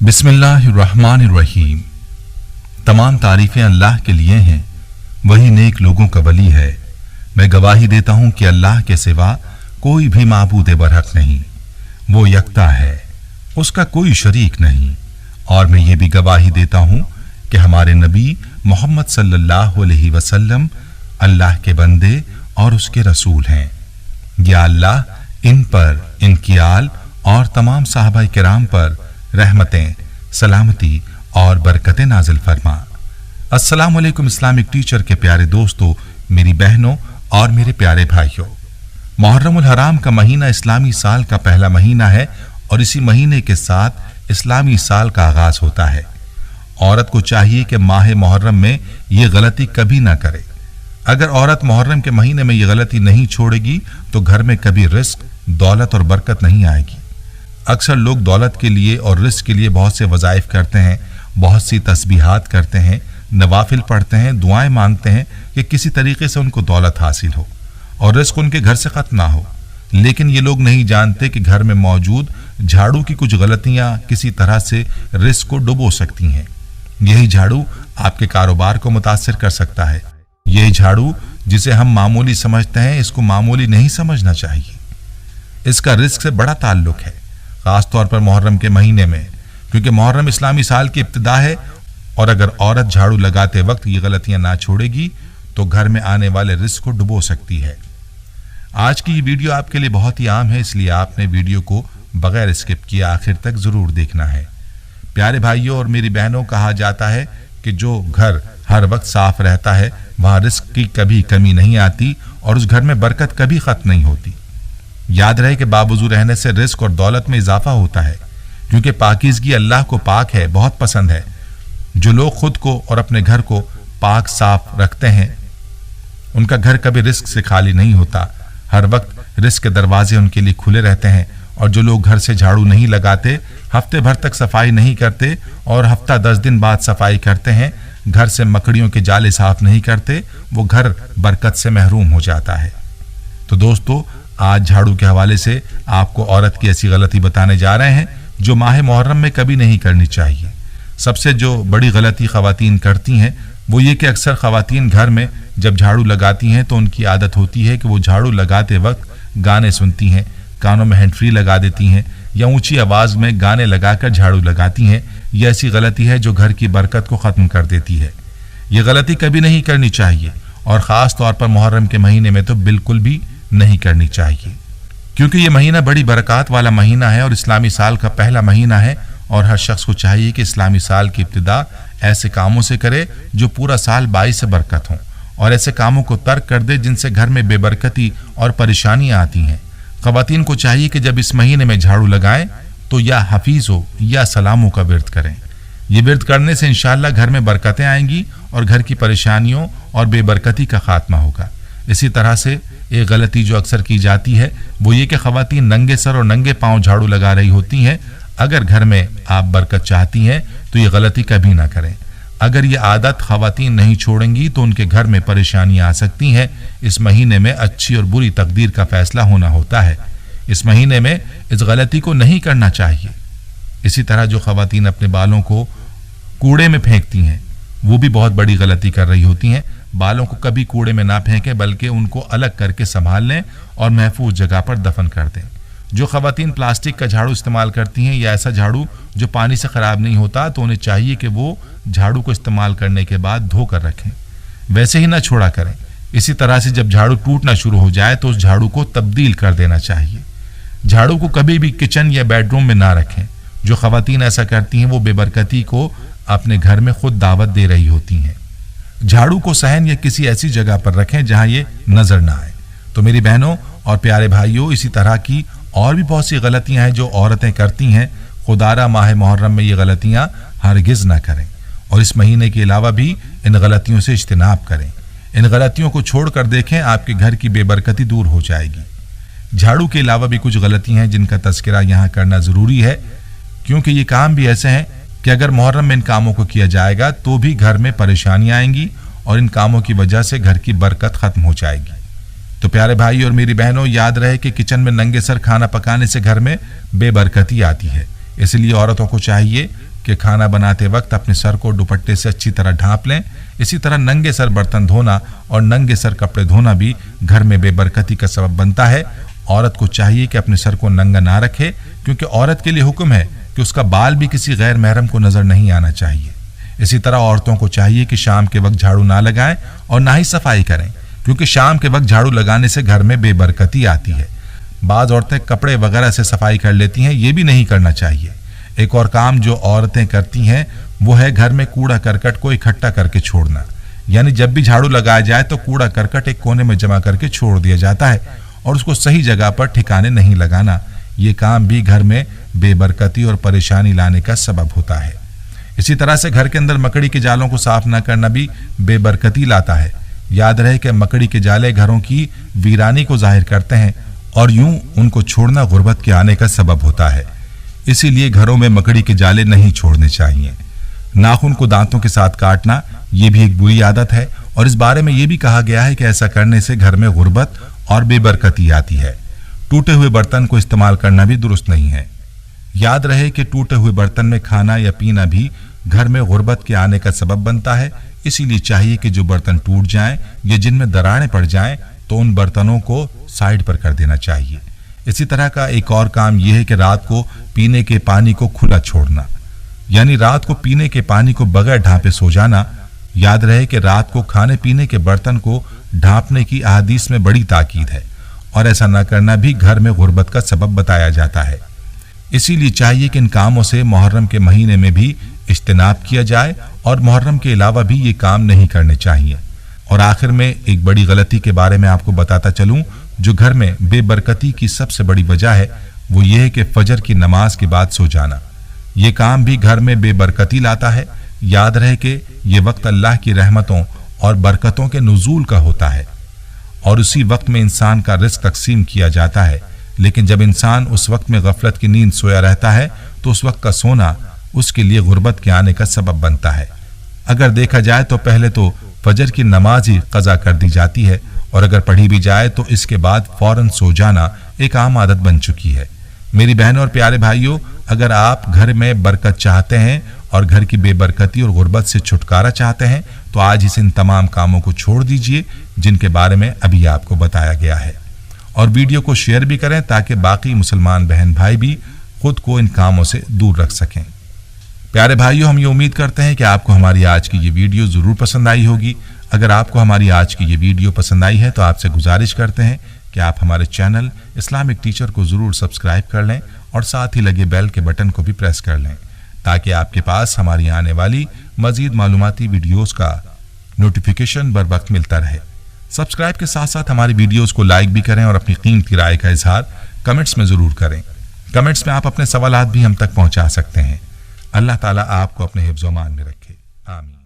बिस्मिल्लाहिर्रहमानिर्रहीम। तमाम तारीफें अल्लाह के लिए हैं, वही नेक लोगों का वली है। मैं गवाही देता हूं कि अल्लाह के सिवा कोई भी माबूद बरहक नहीं, वो यकता है, उसका कोई शरीक नहीं। और मैं ये भी गवाही देता हूं कि हमारे नबी मोहम्मद सल्लल्लाहु अलैहि वसल्लम अल्लाह के बंदे और उसके रसूल हैं। या अल्लाह इन पर, इनकी आल और तमाम साहबाए किराम पर रहमतें, सलामती और बरकतें नाजिल फरमा। अस्सलामु अलैकुम इस्लामिक टीचर के प्यारे दोस्तों, मेरी बहनों और मेरे प्यारे भाइयों, मुहर्रमुल हराम का महीना इस्लामी साल का पहला महीना है और इसी महीने के साथ इस्लामी साल का आगाज होता है। औरत को चाहिए कि माह मुहर्रम में ये गलती कभी ना करे। अगर औरत मुहर्रम के महीने में ये गलती नहीं छोड़ेगी तो घर में कभी रिस्क, दौलत और बरकत नहीं आएगी। अक्सर लोग दौलत के लिए और रिस्क के लिए बहुत से वज़ाइफ करते हैं, बहुत सी तस्बीहात करते हैं, नवाफिल पढ़ते हैं, दुआएं मांगते हैं कि किसी तरीके से उनको दौलत हासिल हो और रिस्क उनके घर से खत्म ना हो। लेकिन ये लोग नहीं जानते कि घर में मौजूद झाड़ू की कुछ गलतियां किसी तरह से रिस्क को डुबो सकती हैं। यही झाड़ू आपके कारोबार को मुतासिर कर सकता है। यही झाड़ू जिसे हम मामूली समझते हैं, इसको मामूली नहीं समझना चाहिए। इसका रिस्क से बड़ा ताल्लुक है, खास तौर पर मुहर्रम के महीने में, क्योंकि मुहर्रम इस्लामी साल की इब्तिदा है और अगर औरत झाड़ू लगाते वक्त ये गलतियां ना छोड़ेगी तो घर में आने वाले रिस्क को डुबो सकती है। आज की ये वीडियो आपके लिए बहुत ही आम है, इसलिए आपने वीडियो को बगैर स्किप किए आखिर तक जरूर देखना है। प्यारे भाइयों और मेरी बहनों, कहा जाता है कि जो घर हर वक्त साफ रहता है वहां रिस्क की कभी कमी नहीं आती और उस घर में बरकत कभी खत्म नहीं होती। याद रहे कि बावजू रहने से रिस्क और दौलत में इजाफा होता है, क्योंकि पाकीज़गी अल्लाह को पाक है, बहुत पसंद है। जो लोग खुद को और अपने घर को पाक साफ रखते हैं उनका घर कभी रिस्क से खाली नहीं होता। हर वक्त रिस्क के दरवाजे उनके लिए खुले रहते हैं। और जो लोग घर से झाड़ू नहीं लगाते, हफ्ते भर तक सफाई नहीं करते और हफ्ता 10 दिन बाद सफाई करते हैं, घर से मकड़ियों के जाले साफ नहीं करते, वो घर बरकत से महरूम हो जाता है। तो दोस्तों, आज झाड़ू के हवाले से आपको औरत की ऐसी गलती बताने जा रहे हैं जो माह मुहर्रम में कभी नहीं करनी चाहिए। सबसे जो बड़ी गलती ख़वातीन करती हैं वो ये कि अक्सर ख़वातीन घर में जब झाड़ू लगाती हैं तो उनकी आदत होती है कि वो झाड़ू लगाते वक्त गाने सुनती हैं, कानों में हैंड फ्री लगा देती हैं या ऊंची आवाज़ में गाने लगाकर झाड़ू लगाती हैं। यह ऐसी गलती है जो घर की बरकत को ख़त्म कर देती है। ये गलती कभी नहीं करनी चाहिए और ख़ास तौर पर मुहर्रम के महीने में तो बिल्कुल भी नहीं करनी चाहिए, क्योंकि ये महीना बड़ी बरकत वाला महीना है और इस्लामी साल का पहला महीना है। और हर शख्स को चाहिए कि इस्लामी साल की इब्तिदा ऐसे कामों से करे जो पूरा साल बाइस से बरकत हों और ऐसे कामों को तर्क कर दे जिनसे घर में बेबरकती और परेशानियां आती हैं। ख़वातीन को चाहिए कि जब इस महीने में झाड़ू लगाएं तो या हफीज़ों या सलामों का विर्द करें। ये विर्द करने से इंशाअल्लाह घर में बरकतें आएंगी और घर की परेशानियों और बेबरकती का खात्मा होगा। इसी तरह से एक गलती जो अक्सर की जाती है वो ये कि ख़वातीन नंगे सर और नंगे पांव झाड़ू लगा रही होती हैं। अगर घर में आप बरकत चाहती हैं तो ये गलती कभी ना करें। अगर ये आदत ख़वातीन नहीं छोड़ेंगी तो उनके घर में परेशानियां आ सकती हैं। इस महीने में अच्छी और बुरी तकदीर का फैसला होना होता है। इस महीने में इस गलती को नहीं करना चाहिए। इसी तरह जो ख़वातीन अपने बालों को कूड़े में फेंकती हैं वो भी बहुत बड़ी गलती कर रही होती हैं। बालों को कभी कूड़े में ना फेंकें, बल्कि उनको अलग करके संभाल लें और महफूज जगह पर दफन कर दें। जो ख़वातीन प्लास्टिक का झाड़ू इस्तेमाल करती हैं या ऐसा झाड़ू जो पानी से ख़राब नहीं होता, तो उन्हें चाहिए कि वो झाड़ू को इस्तेमाल करने के बाद धो कर रखें, वैसे ही ना छोड़ा करें। इसी तरह से जब झाड़ू टूटना शुरू हो जाए तो उस झाड़ू को तब्दील कर देना चाहिए। झाड़ू को कभी भी किचन या बेडरूम में ना रखें। जो ख़वातीन ऐसा करती हैं वो बेबरकती को अपने घर में खुद दावत दे रही होती हैं। झाड़ू को सहन या किसी ऐसी जगह पर रखें जहां ये नजर ना आए। तो मेरी बहनों और प्यारे भाइयों, इसी तरह की और भी बहुत सी गलतियां हैं जो औरतें करती हैं। खुदारा माह मुहर्रम में ये गलतियां हरगिज ना करें और इस महीने के अलावा भी इन गलतियों से इज्तिनाब करें। इन गलतियों को छोड़कर देखें, आपके घर की बेबरकती दूर हो जाएगी। झाड़ू के अलावा भी कुछ गलतियां हैं जिनका तज़किरा यहाँ करना ज़रूरी है, क्योंकि ये काम भी ऐसे हैं कि अगर मुहर्रम में इन कामों को किया जाएगा तो भी घर में परेशानियां आएंगी और इन कामों की वजह से घर की बरकत खत्म हो जाएगी। तो प्यारे भाई और मेरी बहनों, याद रहे कि किचन में नंगे सर खाना पकाने से घर में बेबरकती आती है। इसलिए औरतों को चाहिए कि खाना बनाते वक्त अपने सर को दुपट्टे से अच्छी तरह ढांप लें। इसी तरह नंगे सर बर्तन धोना और नंगे सर कपड़े धोना भी घर में बेबरकती का सबब बनता है। औरत को चाहिए कि अपने सर को नंगा ना रखे, क्योंकि औरत के लिए हुक्म है कि उसका बाल भी किसी गैर महरम को नजर नहीं आना चाहिए। इसी तरह औरतों को चाहिए कि शाम के वक्त झाड़ू ना लगाएं और ना ही सफाई करें, क्योंकि शाम के वक्त झाड़ू लगाने से घर में बेबरकती आती है। बाज औरतें कपड़े वगैरह से सफाई कर लेती हैं, ये भी नहीं करना चाहिए। एक और काम जो औरतें करती हैं वो है घर में कूड़ा करकट को इकट्ठा करके छोड़ना। यानी जब भी झाड़ू लगाया जाए तो कूड़ा करकट एक कोने में जमा करके छोड़ दिया जाता है और उसको सही जगह पर ठिकाने नहीं लगाना। ये काम भी घर में बेबरकती और परेशानी लाने का सबब होता है। इसी तरह से घर के अंदर मकड़ी के जालों को साफ न करना भी बेबरकती लाता है। याद रहे कि मकड़ी के जाले घरों की वीरानी को जाहिर करते हैं और यूं उनको छोड़ना गुर्बत के आने का सबब होता है। इसीलिए घरों में मकड़ी के जाले नहीं छोड़ने चाहिए। नाखून को दांतों के साथ काटना ये भी एक बुरी आदत है और इस बारे में ये भी कहा गया है कि ऐसा करने से घर में गुर्बत और बेबरकती आती है। टूटे हुए बर्तन को इस्तेमाल करना भी दुरुस्त नहीं है। याद रहे कि टूटे हुए बर्तन में खाना या पीना भी घर में गुर्बत के आने का सबब बनता है। इसीलिए चाहिए कि जो बर्तन टूट जाएं या जिनमें दरारें पड़ जाएं तो उन बर्तनों को साइड पर कर देना चाहिए। इसी तरह का एक और काम यह है कि रात को पीने के पानी को खुला छोड़ना, यानी रात को पीने के पानी को बगैर ढांपे सो जाना। याद रहे कि रात को खाने पीने के बर्तन को ढांपने की अहादीस में बड़ी ताकीद है और ऐसा न करना भी घर में गुर्बत का सबब बताया जाता है। इसीलिए चाहिए कि इन कामों से मुहर्रम के महीने में भी इज्तिनाब किया जाए और मुहर्रम के अलावा भी ये काम नहीं करने चाहिए। और आखिर में एक बड़ी गलती के बारे में आपको बताता चलूं जो घर में बेबरकती की सबसे बड़ी वजह है, वो ये है कि फजर की नमाज के बाद सो जाना। ये काम भी घर में बेबरकती लाता है। याद रहे कि ये वक्त अल्लाह की रहमतों और बरकतों के नुज़ूल का होता है और उसी वक्त में इंसान का रिस्क तकसीम किया जाता है। लेकिन जब इंसान उस वक्त में गफलत की नींद सोया रहता है तो उस वक्त का सोना उसके लिए गुर्बत के आने का सबब बनता है। अगर देखा जाए तो पहले तो फजर की नमाज ही कज़ा कर दी जाती है और अगर पढ़ी भी जाए तो इसके बाद फौरन सो जाना एक आम आदत बन चुकी है। मेरी बहनों और प्यारे भाइयों, अगर आप घर में बरकत चाहते हैं और घर की बेबरकती और गुर्बत से छुटकारा चाहते हैं तो आज इस इन तमाम कामों को छोड़ दीजिए जिनके बारे में अभी आपको बताया गया है और वीडियो को शेयर भी करें ताकि बाकी मुसलमान बहन भाई भी खुद को इन कामों से दूर रख सकें। प्यारे भाइयों, हम ये उम्मीद करते हैं कि आपको हमारी आज की ये वीडियो जरूर पसंद आई होगी। अगर आपको हमारी आज की ये वीडियो पसंद आई है तो आपसे गुजारिश करते हैं कि आप हमारे चैनल इस्लामिक टीचर को जरूर सब्सक्राइब कर लें और साथ ही लगे बेल के बटन को भी प्रेस कर लें ताकि आपके पास हमारी आने वाली मजीद मालूमाती वीडियोस का नोटिफिकेशन बर वक्त मिलता रहे। सब्सक्राइब के साथ साथ हमारी वीडियोस को लाइक भी करें और अपनी कीमती राय का इजहार कमेंट्स में जरूर करें। कमेंट्स में आप अपने सवालात भी हम तक पहुंचा सकते हैं। अल्लाह ताला आपको अपने हिफ्ज़-ओ-मान में रखे। आमीन।